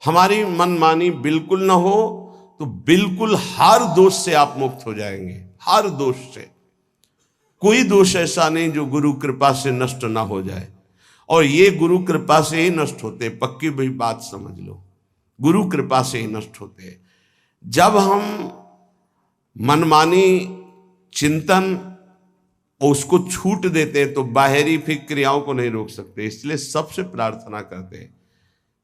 हमारी मनमानी बिल्कुल ना हो तो बिल्कुल हर दोष से आप मुक्त हो जाएंगे। हर दोष से कोई दोष ऐसा नहीं जो गुरु कृपा से नष्ट ना हो जाए, और ये गुरु कृपा से ही नष्ट होते। पक्की भाई बात समझ लो, गुरु कृपा से ही नष्ट होते। जब हम मनमानी चिंतन उसको छूट देते हैं तो बाहरी फिर क्रियाओं को नहीं रोक सकते। इसलिए सबसे प्रार्थना करते हैं,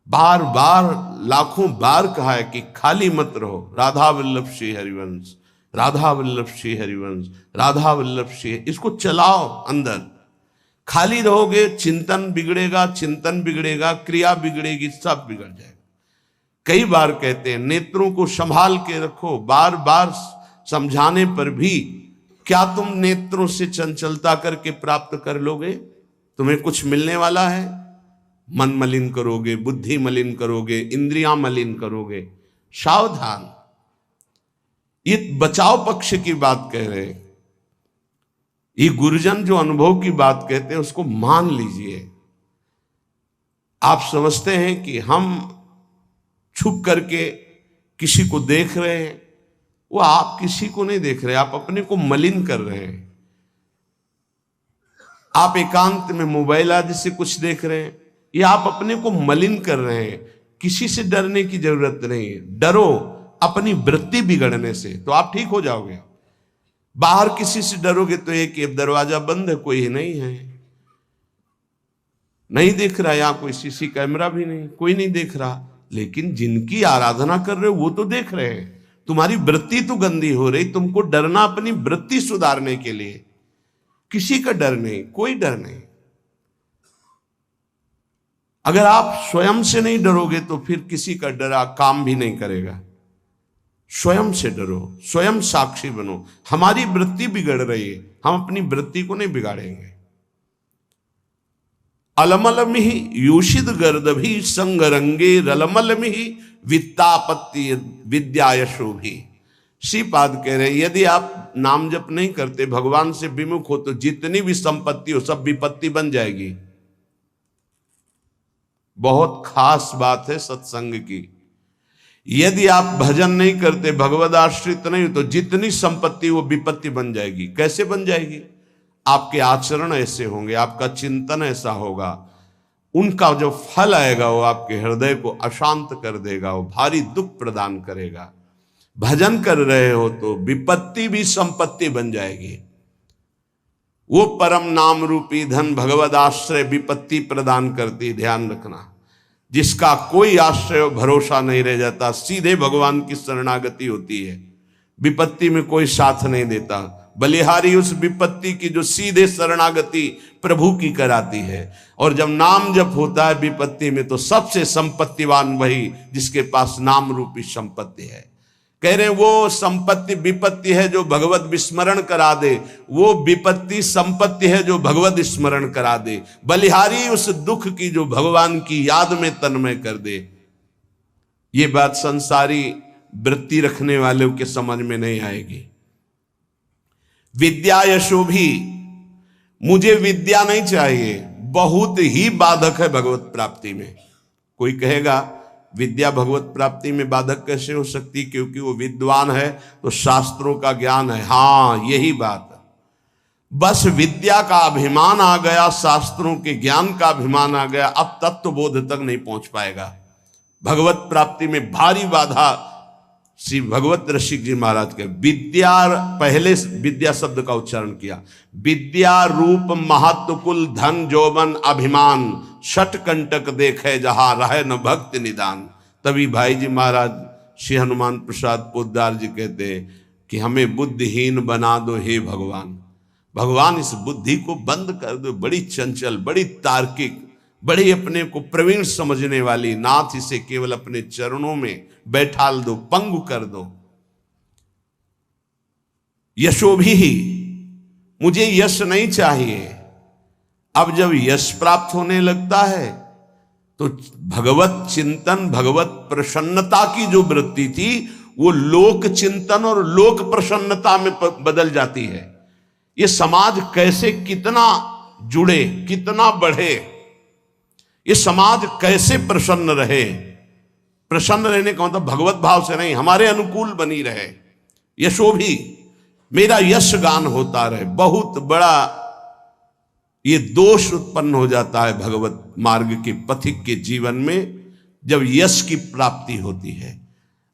बार बार लाखों बार कहा है कि खाली मत रहो। राधा वल्लभ श्री हरिवंश, राधा वल्लभ श्री हरिवंश, राधा वल्लभ श्री, इसको चलाओ अंदर। खाली रहोगे चिंतन बिगड़ेगा, चिंतन बिगड़ेगा, क्रिया बिगड़ेगी, सब बिगड़ जाएगा। कई बार कहते हैं नेत्रों को संभाल के रखो। बार बार समझाने पर भी क्या तुम नेत्रों से चंचलता करके प्राप्त कर लोगे? तुम्हें कुछ मिलने वाला है? मन मलिन करोगे, बुद्धि मलिन करोगे, इंद्रियां मलिन करोगे। सावधान, ये बचाव पक्ष की बात कह रहे हैं। ये गुरुजन जो अनुभव की बात कहते हैं उसको मान लीजिए। आप समझते हैं कि हम छुप करके किसी को देख रहे हैं, वो आप किसी को नहीं देख रहे, आप अपने को मलिन कर रहे हैं। आप एकांत में मोबाइल आदि से कुछ देख रहे हैं, ये आप अपने को मलिन कर रहे हैं। किसी से डरने की जरूरत नहीं है। डरो अपनी वृत्ति बिगड़ने से तो आप ठीक हो जाओगे। बाहर किसी से डरोगे तो एक दरवाजा बंद है, कोई नहीं है, नहीं दिख रहा, यहां कोई सीसी कैमरा भी नहीं, कोई नहीं देख रहा। लेकिन जिनकी आराधना कर रहे हो वो तो देख रहे हैं। तुम्हारी वृत्ति तो गंदी हो रही। तुमको डरना अपनी वृत्ति सुधारने के लिए, किसी का डर नहीं, कोई डर नहीं। अगर आप स्वयं से नहीं डरोगे तो फिर किसी का डरा काम भी नहीं करेगा। स्वयं से डरो, स्वयं साक्षी बनो। हमारी वृत्ति बिगड़ रही है, हम अपनी वृत्ति को नहीं बिगाड़ेंगे। अलमलमि यूषिद गर्दभी संगरंगे रलमलमि वित्तापत्ति विद्या यशोभी। श्रीपाद कह रहे यदि आप नाम जप नहीं करते, भगवान से विमुख हो, तो जितनी भी संपत्ति हो सब विपत्ति बन जाएगी। बहुत खास बात है सत्संग की। यदि आप भजन नहीं करते, भगवद आश्रित नहीं हो, तो जितनी संपत्ति वो विपत्ति बन जाएगी। कैसे बन जाएगी? आपके आचरण ऐसे होंगे, आपका चिंतन ऐसा होगा, उनका जो फल आएगा वो आपके हृदय को अशांत कर देगा, वो भारी दुख प्रदान करेगा। भजन कर रहे हो तो विपत्ति भी संपत्ति बन जाएगी। वो परम नाम रूपी धन भगवद आश्रय विपत्ति प्रदान करती, ध्यान रखना। जिसका कोई आश्रय भरोसा नहीं रह जाता, सीधे भगवान की शरणागति होती है। विपत्ति में कोई साथ नहीं देता। बलिहारी उस विपत्ति की जो सीधे शरणागति प्रभु की कराती है। और जब नाम जप होता है विपत्ति में, तो सबसे संपत्तिवान वही जिसके पास नाम रूपी संपत्ति है। कह रहे वो संपत्ति विपत्ति है जो भगवत विस्मरण करा दे, वो विपत्ति संपत्ति है जो भगवत स्मरण करा दे। बलिहारी उस दुख की जो भगवान की याद में तन्मय कर दे। ये बात संसारी वृत्ति रखने वालों के समझ में नहीं आएगी। विद्या यशोभी, मुझे विद्या नहीं चाहिए, बहुत ही बाधक है भगवत प्राप्ति में। कोई कहेगा विद्या भगवत प्राप्ति में बाधक कैसे हो सकती? क्योंकि वो विद्वान है तो शास्त्रों का ज्ञान है। हाँ, यही बात है। बस विद्या का अभिमान आ गया, शास्त्रों के ज्ञान का अभिमान आ गया, अब तत्व बोध तक नहीं पहुंच पाएगा। भगवत प्राप्ति में भारी बाधा श्री भगवत रसिक जी महाराज के। विद्या, पहले विद्या शब्द का उच्चारण किया। विद्या रूप महत्व कुल धन जोबन अभिमान, छठ कंटक देखे जहां रहे न भक्ति निदान। तभी भाई जी महाराज श्री हनुमान प्रसाद पोद्दार जी कहते हैं कि हमें बुद्धिहीन बना दो हे भगवान। भगवान इस बुद्धि को बंद कर दो, बड़ी चंचल, बड़ी तार्किक, बड़ी अपने को प्रवीण समझने वाली। नाथ इसे केवल अपने चरणों में बैठाल दो, पंगु कर दो। यशोभी, मुझे यश नहीं चाहिए। अब जब यश प्राप्त होने लगता है तो भगवत चिंतन, भगवत प्रसन्नता की जो वृत्ति थी वो लोक चिंतन और लोक प्रसन्नता में बदल जाती है। ये समाज कैसे कितना जुड़े, कितना बढ़े, ये समाज कैसे प्रसन्न रहे। प्रसन्न रहने का मतलब भगवत भाव से नहीं, हमारे अनुकूल बनी रहे, यशो भी मेरा यश गान होता रहे। बहुत बड़ा ये दोष उत्पन्न हो जाता है भगवत मार्ग के पथिक के जीवन में, जब यश की प्राप्ति होती है।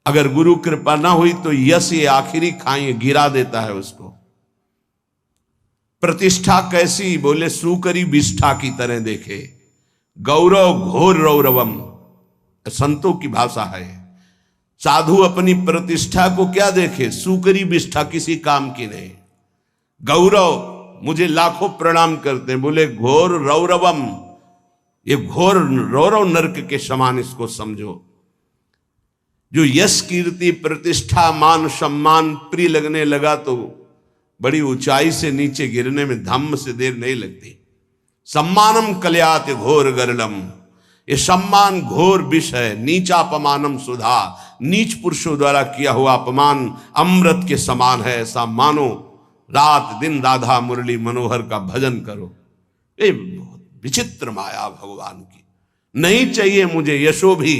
अगर गुरु कृपा ना हुई तो यश ये आखिरी खाई गिरा देता है उसको। प्रतिष्ठा कैसी, बोले सूकरी विष्ठा की तरह देखे, गौरव घोर रौरवम, संतों की भाषा है। साधु अपनी प्रतिष्ठा को क्या देखे, सूकरी विष्ठा, किसी काम की नहीं। गौरव, मुझे लाखों प्रणाम करते हैं, बोले घोर रौरवम, ये घोर रौरव नरक के समान इसको समझो। जो यश कीर्ति प्रतिष्ठा मान सम्मान प्रिय लगने लगा तो बड़ी ऊंचाई से नीचे गिरने में धम्म से देर नहीं लगती। सम्मानम कल्यात घोर गरलम, ये सम्मान घोर विष है। नीचापमानम सुधा, नीच पुरुषों द्वारा किया हुआ अपमान अमृत के समान है। ऐसा मानो रात दिन राधा मुरली मनोहर का भजन करो। ये बहुत विचित्र माया भगवान की, नहीं चाहिए मुझे यशो भी।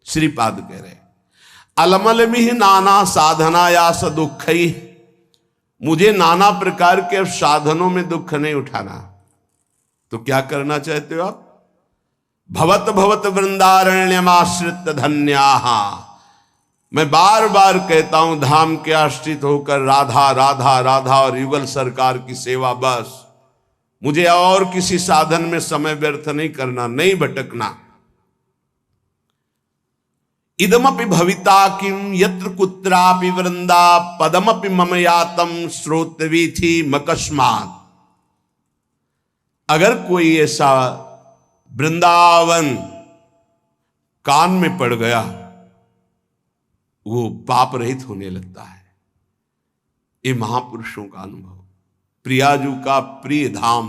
श्रीपाद कह रहे अलमल मिह नाना साधनायास दुखई, मुझे नाना प्रकार के साधनों में दुख नहीं उठाना। तो क्या करना चाहते हो आप? भवत भवत वृंदारण्यमाश्रित धन्याहा, मैं बार बार कहता हूं धाम के आश्रित होकर राधा राधा राधा और युगल सरकार की सेवा, बस मुझे और किसी साधन में समय व्यर्थ नहीं करना, नहीं भटकना। इदमपि भविता किम यत्र कुत्रापि वृंदा पदमपि मम यातम श्रोतवीथि मकस्मात्, अगर कोई ऐसा वृंदावन कान में पड़ गया वो पाप रहित होने लगता है। ये महापुरुषों का अनुभव, प्रियाजू का प्रिय धाम,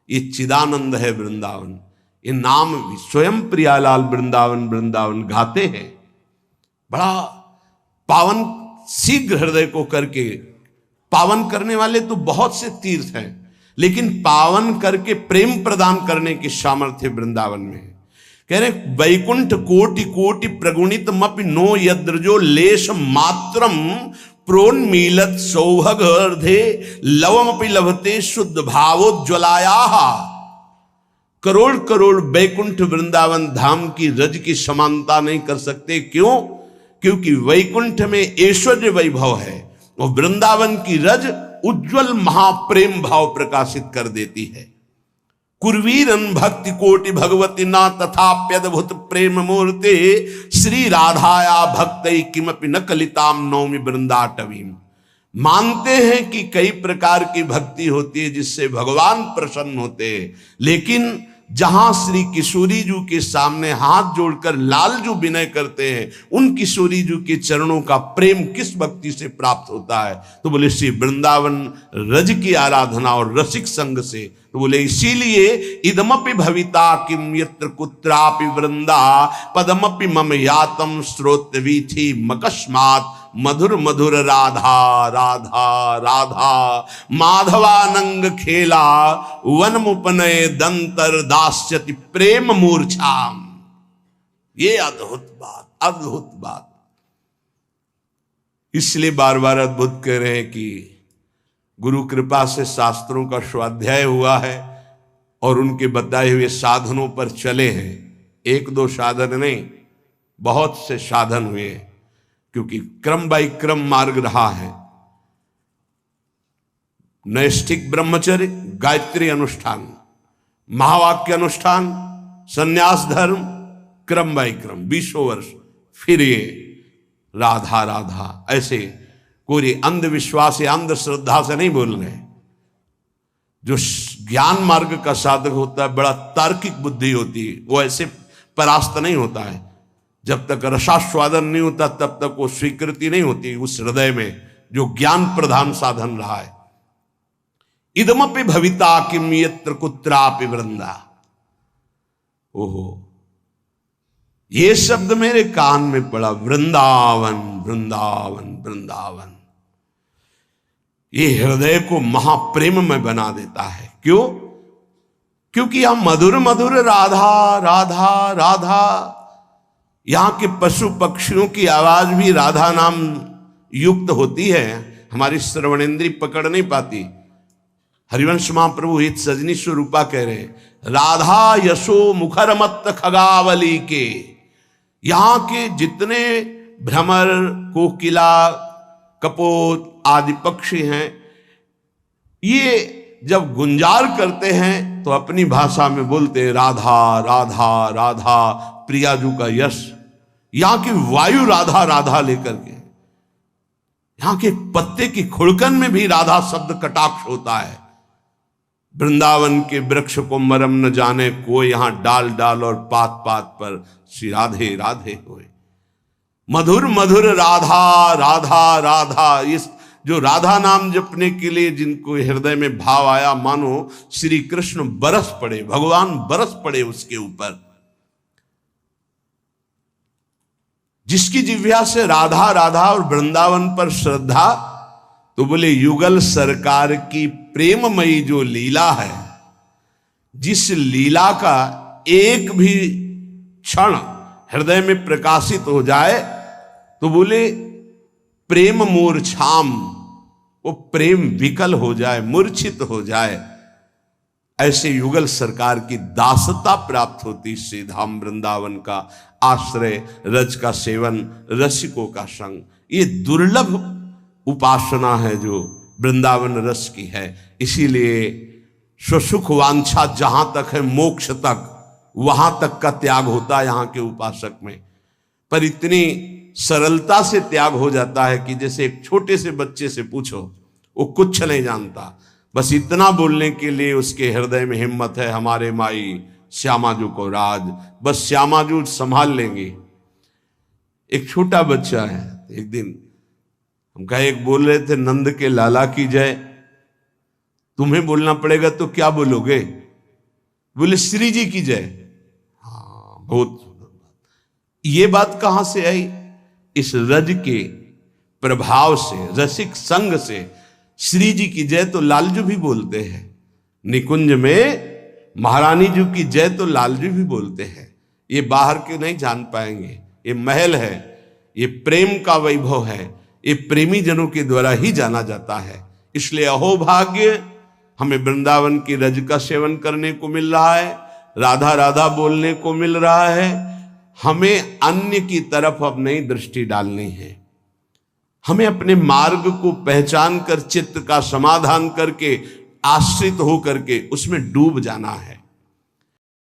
ये चिदानंद है वृंदावन। ये नाम भी स्वयं प्रियालाल वृंदावन वृंदावन गाते हैं। बड़ा पावन, शीघ्र हृदय को करके पावन करने वाले तो बहुत से तीर्थ हैं, लेकिन पावन करके प्रेम प्रदान करने की सामर्थ्य वृंदावन में है। कह रहे वैकुंठ कोटि कोटि प्रगुणित मपि नो यद्रजो लेश मात्रम प्रोन्मीलत सौभगर्धे लवमपि लभते शुद्ध भावोज्ज्वलाया। करोड़ करोड़ वैकुंठ वृंदावन धाम की रज की समानता नहीं कर सकते। क्यों? क्योंकि वैकुंठ में ऐश्वर्य वैभव है और वृंदावन की रज उज्जवल महाप्रेम भाव प्रकाशित कर देती है। कुर्वीरन भक्ति कोटि भगवती ना तथाप्यद्भुत प्रेम मूर्ते श्री राधाया भक्त किमपि न कलिताम नौमि वृंदाटवीम। मानते हैं कि कई प्रकार की भक्ति होती है जिससे भगवान प्रसन्न होते हैं, लेकिन जहां श्री किशोरी जी के सामने हाथ जोड़कर लाल जो विनय करते हैं, उन किशोरी जी के चरणों का प्रेम किस भक्ति से प्राप्त होता है? तो बोले श्री वृंदावन रज की आराधना और रसिक संग से। तो बोले इसीलिए इदमपि भविता किम यत्र कुत्रापि वृंदा पदमपि मम यातम श्रोतवीथि मकस्मात् मधुर मधुर राधा राधा राधा माधवानंग खेला वन मुपनय दंतर दास्यति प्रेम मूर्छाम। ये अद्भुत बात, अद्भुत बात। इसलिए बार बार अद्भुत कह रहे हैं कि गुरु कृपा से शास्त्रों का स्वाध्याय हुआ है और उनके बताए हुए साधनों पर चले हैं। एक दो साधन नहीं, बहुत से साधन हुए हैं, क्योंकि क्रम बाई क्रम मार्ग रहा है। नैष्ठिक ब्रह्मचर्य, गायत्री अनुष्ठान, महावाक्य अनुष्ठान, संन्यास धर्म, क्रम बाई क्रम 20 वर्ष, फिर ये राधा राधा। ऐसे कोई अंधविश्वास या अंधश्रद्धा से नहीं बोल रहे। जो ज्ञान मार्ग का साधक होता है, बड़ा तार्किक बुद्धि होती है, वो ऐसे परास्त नहीं होता है। जब तक रसास्वादन नहीं होता तब तक वो स्वीकृति नहीं होती उस हृदय में जो ज्ञान प्रधान साधन रहा है। इदमपि भविता किम यत्र कुत्रापि वृंदा। ओहो, ये शब्द मेरे कान में पड़ा, वृंदावन वृंदावन वृंदावन। ये हृदय को महाप्रेम में बना देता है। क्यों? क्योंकि हम मधुर मधुर राधा राधा राधा यहाँ के पशु पक्षियों की आवाज भी राधा नाम युक्त होती है, हमारी श्रवणेंद्री पकड़ नहीं पाती। हरिवंश महाप्रभु हित सजनी स्वरूपा कह रहे, राधा यशो मुखर मत खगावली के। यहाँ के जितने भ्रमर, कोकिला, कपोत आदि पक्षी हैं, ये जब गुंजार करते हैं तो अपनी भाषा में बोलते हैं राधा राधा राधा, प्रियाजू का यश। यहाँ की वायु राधा राधा लेकर के, यहाँ के पत्ते की खुड़कन में भी राधा शब्द कटाक्ष होता है। वृंदावन के वृक्ष को मरम न जाने कोई, यहाँ डाल डाल और पात पात पर श्री राधे राधे होए। मधुर मधुर राधा राधा राधा, इस जो राधा नाम जपने के लिए जिनको हृदय में भाव आया, मानो श्री कृष्ण बरस पड़े, भगवान बरस पड़े उसके ऊपर। जिसकी जिह्वा से राधा राधा और वृंदावन पर श्रद्धा, तो बोले युगल सरकार की प्रेममयी जो लीला है, जिस लीला का एक भी क्षण हृदय में प्रकाशित हो जाए तो बोले प्रेम मूर्छाम, वो प्रेम विकल हो जाए, मूर्छित हो जाए। ऐसे युगल सरकार की दासता प्राप्त होती। श्री धाम वृंदावन का आश्रय, रज का सेवन, रसिकों का संग, ये दुर्लभ उपासना है जो वृंदावन रस की है। इसीलिए स्वसुख वांछा जहां तक है, मोक्ष तक, वहां तक का त्याग होता है यहाँ के उपासक में। पर इतनी सरलता से त्याग हो जाता है कि जैसे एक छोटे से बच्चे से पूछो, वो कुछ नहीं जानता, बस इतना बोलने के लिए उसके हृदय में हिम्मत है, हमारे माई श्यामाजू को राज, बस श्यामाजू संभाल लेंगे। एक छोटा बच्चा है, एक दिन हम कहे, एक बोल रहे थे नंद के लाला की जय, तुम्हें बोलना पड़ेगा तो क्या बोलोगे? बोले श्री जी की जय। हाँ, बहुत ये बात कहां से आई? इस रज के प्रभाव से, रसिक संग से। श्री जी की जय तो लालजू भी बोलते हैं, निकुंज में महारानी जी की जय तो लालजू भी बोलते हैं। ये बाहर के नहीं जान पाएंगे, ये महल है, ये प्रेम का वैभव है, ये प्रेमी जनों के द्वारा ही जाना जाता है। इसलिए अहोभाग्य, हमें वृंदावन की रज का सेवन करने को मिल रहा है, राधा राधा बोलने को मिल रहा है। हमें अन्य की तरफ अब नहीं दृष्टि डालनी है, हमें अपने मार्ग को पहचान कर चित्त का समाधान करके, आश्रित होकर के उसमें डूब जाना है।